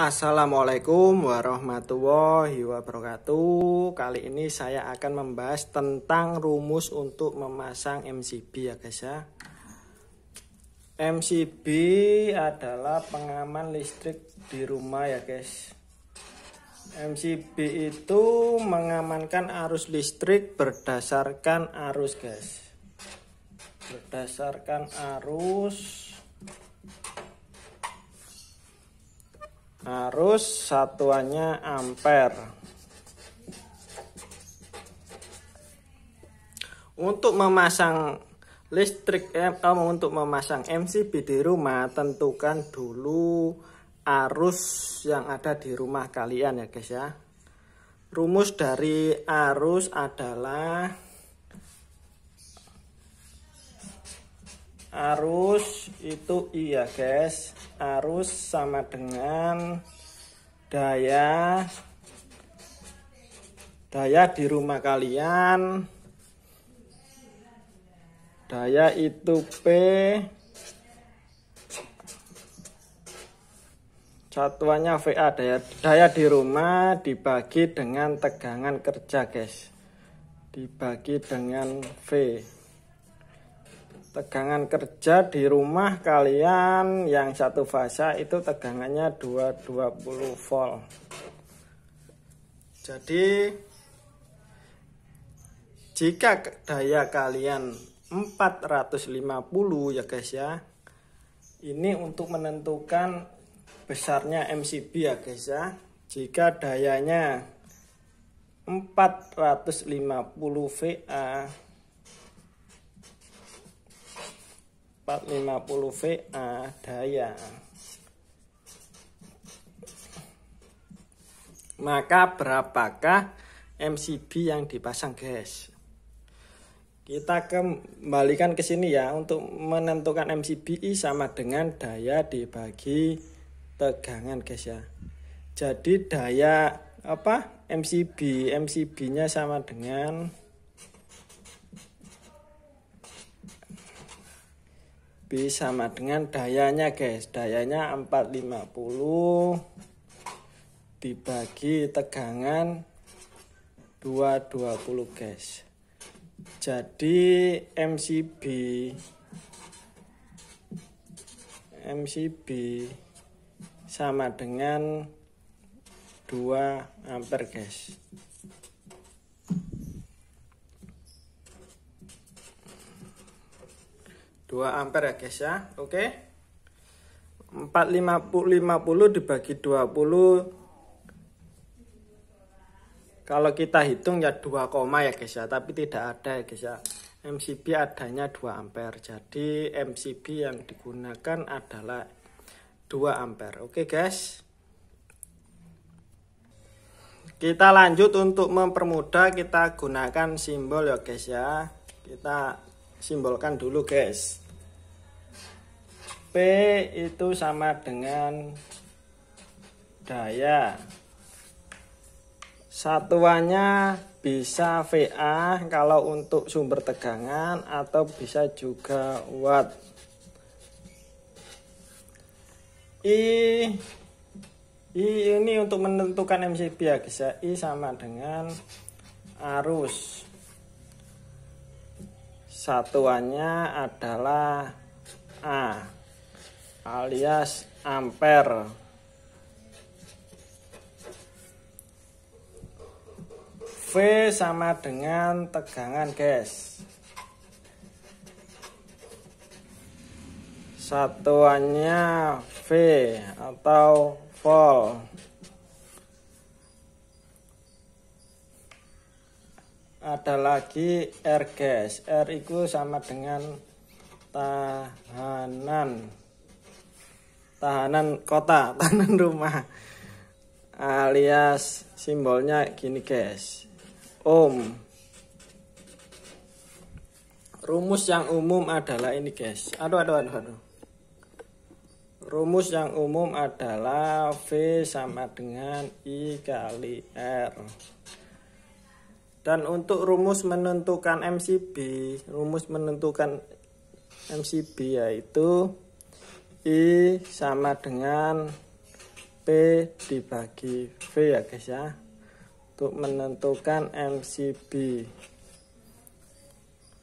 Assalamualaikum warahmatullahi wabarakatuh. Kali ini saya akan membahas tentang rumus untuk memasang MCB ya guys ya. MCB adalah pengaman listrik di rumah ya guys. MCB itu mengamankan arus listrik berdasarkan arus guys. Berdasarkan arus satuannya ampere. Untuk memasang untuk memasang MCB di rumah, tentukan dulu arus yang ada di rumah kalian ya guys ya. Rumus dari arus adalah arus itu I ya guys. Arus sama dengan daya di rumah kalian. Daya itu P, satuannya VA, daya di rumah dibagi dengan tegangan kerja guys, dibagi dengan V. Tegangan kerja di rumah kalian yang satu fasa itu tegangannya 220 volt. Jadi jika daya kalian 450 ya guys ya, ini untuk menentukan besarnya MCB ya guys ya. Jika dayanya 450 VA, 450 VA daya, maka berapakah MCB yang dipasang guys? Kita kembalikan ke sini ya. Untuk menentukan MCB I sama dengan daya dibagi tegangan guys ya. Jadi daya MCB nya sama dengan B sama dengan dayanya guys. Dayanya 450 dibagi tegangan 220 guys. Jadi MCB sama dengan 2 ampere guys. 2 ampere ya guys ya. Oke. 450 dibagi 20, kalau kita hitung ya 2, ya guys ya, tapi tidak ada ya guys ya. MCB adanya 2 ampere. Jadi MCB yang digunakan adalah 2 ampere. Oke guys. Kita lanjut, untuk mempermudah kita gunakan simbol ya guys ya. Kita simbolkan dulu guys. P itu sama dengan daya. Satuannya bisa VA kalau untuk sumber tegangan, atau bisa juga watt. I ini untuk menentukan MCB ya guys ya. I sama dengan arus. Satuannya adalah A alias ampere. V sama dengan tegangan guys. Satuannya V atau volt. Ada lagi R guys. R itu sama dengan tahanan kota, tahanan rumah, alias simbolnya gini guys, ohm. Rumus yang umum adalah ini guys. Aduh. Rumus yang umum adalah V sama dengan I kali R. Dan untuk rumus menentukan MCB yaitu I sama dengan P dibagi V ya guys ya, untuk menentukan MCB.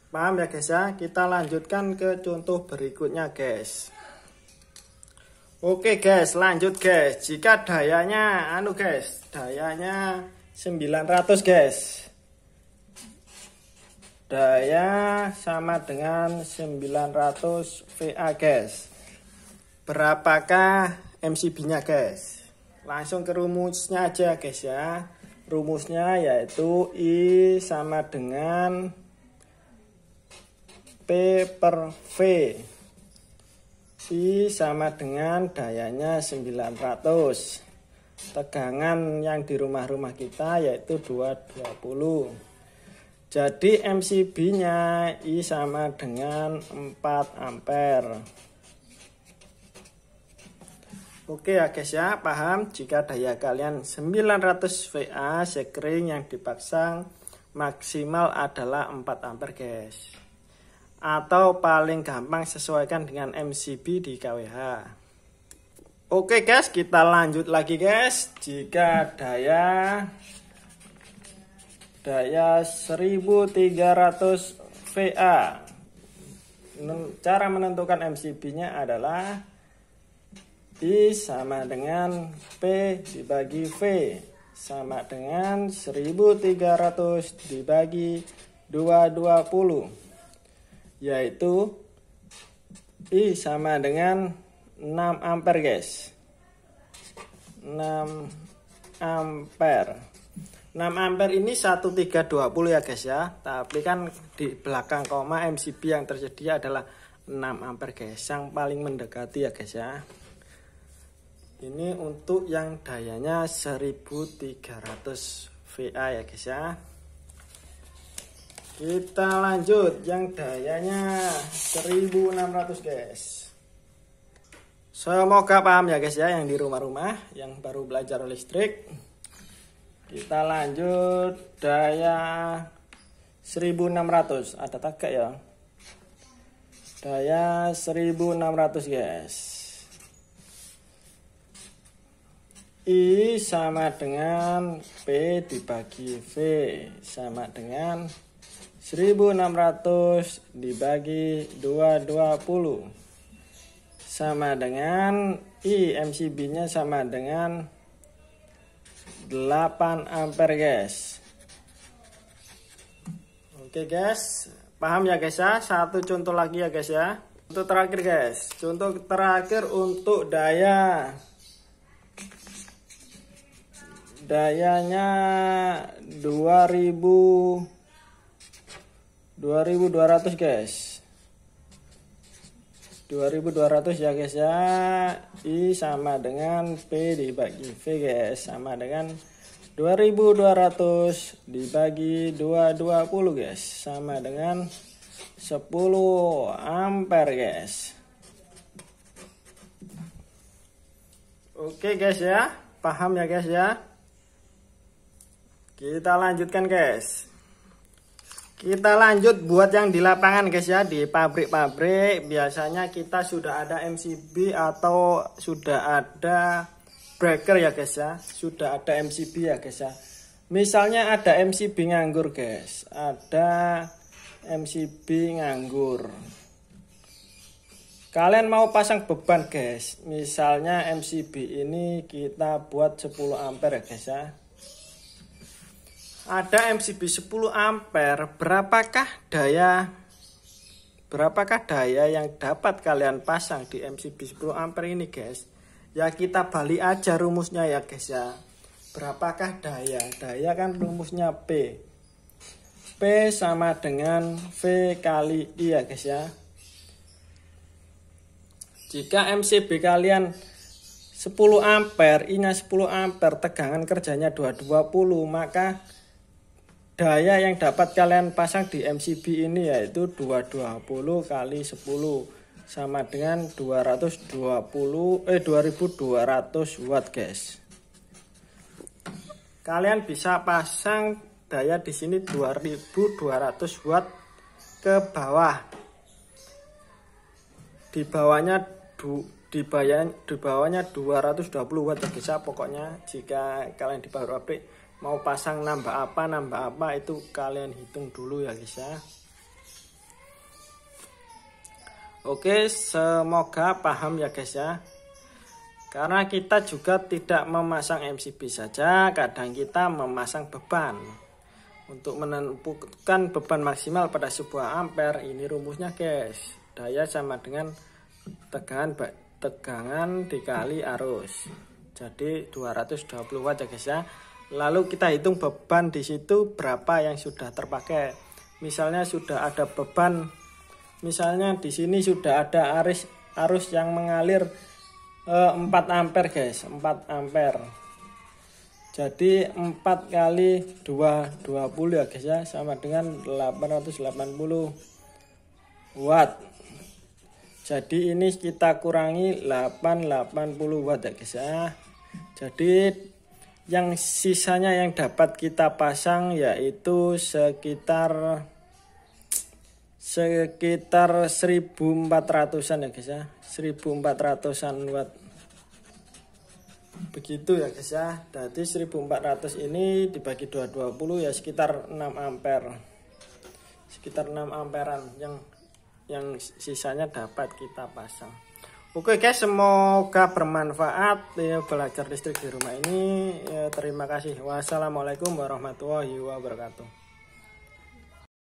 Paham ya guys ya? Kita lanjutkan ke contoh berikutnya guys. Oke guys, lanjut guys. Jika dayanya dayanya 900 guys. Daya sama dengan 900 VA guys. Berapakah MCB-nya guys? Langsung ke rumusnya aja guys ya. Rumusnya yaitu I sama dengan P per V. I sama dengan dayanya 900. Tegangan yang di rumah-rumah kita yaitu 220. Jadi MCB-nya I sama dengan 4 ampere. Oke ya guys ya, paham? Jika daya kalian 900 VA, sekring yang dipasang maksimal adalah 4 ampere guys. Atau paling gampang sesuaikan dengan MCB di KWH. Oke guys, kita lanjut lagi guys. Jika daya 1300 VA, cara menentukan MCB-nya adalah I sama dengan P dibagi V sama dengan 1300 dibagi 220, yaitu I sama dengan 6 ampere guys. 6 ampere. 6 ampere ini 1320 ya guys ya. Tapi kan di belakang koma MCB yang tersedia adalah 6 ampere guys. Yang paling mendekati ya guys ya. Ini untuk yang dayanya 1300 VA ya guys ya. Kita lanjut yang dayanya 1600 guys. Semoga paham ya guys ya yang di rumah-rumah yang baru belajar listrik. Kita lanjut daya 1600. Ada tagak ya. Daya 1600 guys. I sama dengan P dibagi V sama dengan 1600 dibagi 220 sama dengan I, MCB-nya sama dengan 8 ampere guys. Oke guys, paham ya guys ya. Satu contoh lagi ya guys ya. Untuk terakhir guys, contoh terakhir untuk dayanya 2200 guys. 2200 ya guys ya. I sama dengan P dibagi V guys sama dengan 2200 dibagi 220 guys sama dengan 10 ampere guys. Oke guys ya, paham ya guys ya. Kita lanjutkan guys. Kita lanjut buat yang di lapangan guys ya. Di pabrik-pabrik biasanya kita sudah ada MCB atau sudah ada breaker ya guys ya. Sudah ada MCB ya guys ya. Misalnya ada MCB nganggur guys. Ada MCB nganggur. Kalian mau pasang beban guys. Misalnya MCB ini kita buat 10 ampere ya guys ya. Ada MCB 10 ampere, berapakah daya yang dapat kalian pasang di MCB 10 ampere ini guys? Ya kita balik aja rumusnya ya guys ya. Berapakah daya? Daya kan rumusnya P. P sama dengan V kali I ya guys ya. Jika MCB kalian 10 ampere, I-nya 10 ampere, tegangan kerjanya 220, maka daya yang dapat kalian pasang di MCB ini yaitu 220 kali 10 sama dengan 2200 watt guys. Kalian bisa pasang daya di sini 2200 watt ke bawah. Di bawahnya di bawahnya 220 watt ya guys ya. Pokoknya jika kalian di power pabrik mau pasang nambah apa itu kalian hitung dulu ya guys ya. Oke, semoga paham ya guys ya. Karena kita juga tidak memasang MCB saja, kadang kita memasang beban. Untuk menentukan beban maksimal pada sebuah ampere, ini rumusnya guys. Daya sama dengan tegangan dikali arus. Jadi 220 watt ya guys ya. Lalu kita hitung beban di situ berapa yang sudah terpakai. Misalnya sudah ada beban, misalnya di sini sudah ada arus yang mengalir 4 ampere guys, 4 ampere. Jadi 4 kali 2 20 ya guys ya, sama dengan 880 watt. Jadi ini kita kurangi 880 watt ya guys ya. Jadi yang sisanya yang dapat kita pasang yaitu sekitar 1400-an ya guys ya, 1400-an watt. Begitu ya guys ya. Jadi 1400 ini dibagi 220 ya sekitar 6 ampere. Sekitar 6 amperan yang sisanya dapat kita pasang. Oke guys, semoga bermanfaat ya belajar listrik di rumah ini. Ya, terima kasih. Wassalamualaikum warahmatullahi wabarakatuh.